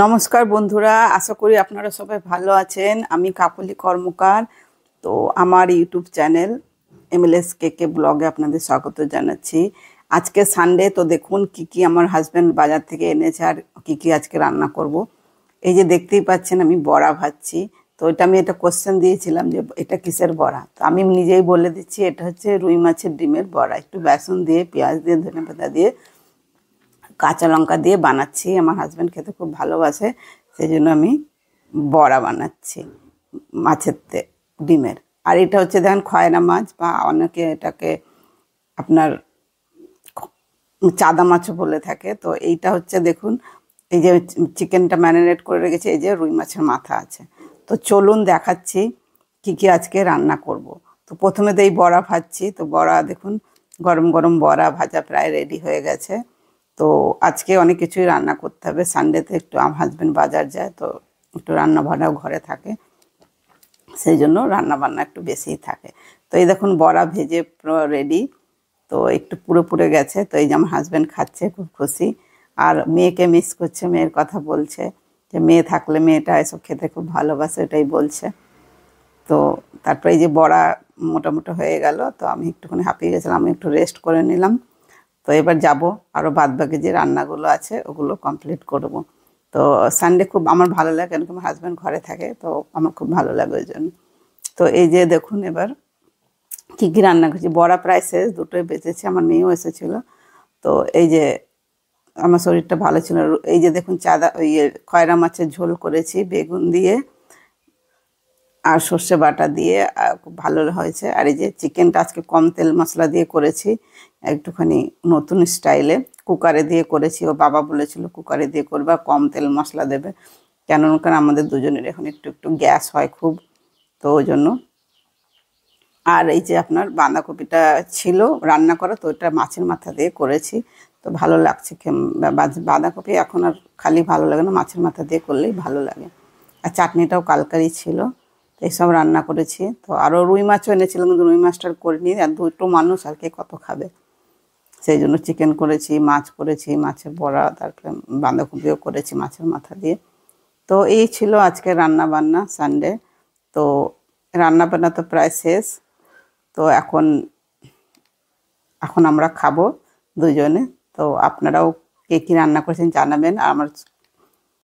নমস্কার বন্ধুরা, আশা করি আপনারা সবাই ভালো আছেন। আমি কাকলি কর্মকার। তো আমার ইউটিউব চ্যানেল এমএলএস কেকে ব্লগে আপনাদের স্বাগত জানাচ্ছি। আজকে সানডে, তো দেখুন কি আমার হাজব্যান্ড বাজার থেকে এনেছে আর কি আজকে রান্না করব। এই যে দেখতেই পাচ্ছেন আমি বড়া ভাজছি। তো আমি একটা কোশ্চেন দিয়েছিলাম যে এটা কিসের বড়া, তো আমি নিজেই বলে দিচ্ছি এটা হচ্ছে রুই মাছের ডিমের বড়া। একটু বেসন দিয়ে, পেঁয়াজ দিয়ে, ধনেপাতা দিয়ে, কাঁচা লঙ্কা দিয়ে বানাচ্ছি। আমার হাজব্যান্ড খেতে খুব ভালোবাসে, সেই জন্য আমি বড়া বানাচ্ছি মাছের ডিমের। আর এটা হচ্ছে দেখেন খয়রা মাছ, বা অনেকে এটাকে আপনার চাদা মাছও বলে থাকে। তো এইটা হচ্ছে দেখুন, এই যে চিকেনটা ম্যারিনেট করে রেখেছি, এই যে রুই মাছের মাথা আছে। তো চলুন দেখাচ্ছি কি আজকে রান্না করব। তো প্রথমে তো এই বড়া ভাজছি। তো বড়া দেখুন, গরম গরম বড়া ভাজা প্রায় রেডি হয়ে গেছে। তো আজকে অনেক কিছুই রান্না করতে হবে। সানডেতে একটু আমার হাজব্যান্ড বাজার যায়, তো একটু রান্না বান্নাও ঘরে থাকে, সেই জন্য রান্না বান্না একটু বেশিই থাকে। তো এই দেখুন বড়া ভেজে পুরো রেডি। তো একটু পুরো পুড়ে গেছে। তো এই যে আমার হাজব্যান্ড খাচ্ছে, খুব খুশি। আর মেয়েকে মিস করছে, মেয়ের কথা বলছে যে মেয়ে থাকলে মেয়েটা এসব খেতে খুব ভালোবাসে, এটাই বলছে। তো তারপরে এই যে বড়া মোটামুটি হয়ে গেল। তো আমি একটুখানি হাঁপিয়ে গেছিলাম, আমি একটু রেস্ট করে নিলাম। তো এবার যাব আরও বাদবাকি যে রান্নাগুলো আছে ওগুলো কমপ্লিট করব। তো সানডে খুব আমার ভালো লাগে, কেন কি আমার হাজব্যান্ড ঘরে থাকে, তো আমার খুব ভালো লাগে ওই জন্য। তো এই যে দেখুন এবার কী রান্না করছি। বড়া প্রায় শেষ, দুটোই বেঁচেছে, আমার মেয়েও এসেছিলো। তো এই যে আমার শরীরটা ভালো ছিল। এই যে দেখুন খয়রা মাছের ঝোল করেছি বেগুন দিয়ে আর সর্ষে বাটা দিয়ে, খুব ভালো হয়েছে। আর এই যে চিকেনটা আজকে কম তেল মশলা দিয়ে করেছি, একটুখানি নতুন স্টাইলে কুকারে দিয়ে করেছি। ও বাবা বলেছিল কুকারে দিয়ে করবে আর কম তেল মশলা দেবে, কেন আমাদের দুজনের এখন একটু একটু গ্যাস হয় খুব, তো ওই জন্য। আর এই যে আপনার বাঁধাকপিটা ছিল রান্না করা, তো ওটা মাছের মাথা দিয়ে করেছি। তো ভালো লাগছে। বাঁধাকপি এখন আর খালি ভালো লাগে না, মাছের মাথা দিয়ে করলেই ভালো লাগে। আর চাটনিটাও কালকারই ছিল। তো এইসব রান্না করেছি। তো আরও রুই মাছও এনেছিলাম, কিন্তু রুই মাছটা করিনি, আর দুটো মানুষ আর কে কত খাবে, সেই জন্য চিকেন করেছি, মাছ করেছি, মাছের বড়া, তারপরে বাঁধাকপিও করেছি মাছের মাথা দিয়ে। তো এই ছিল আজকে রান্না বান্না সানডে। তো রান্না বান্না তো প্রায় শেষ। তো এখন আমরা খাবো দুজনে। তো আপনারাও কে কী রান্না করেছেন জানাবেন। আর আমার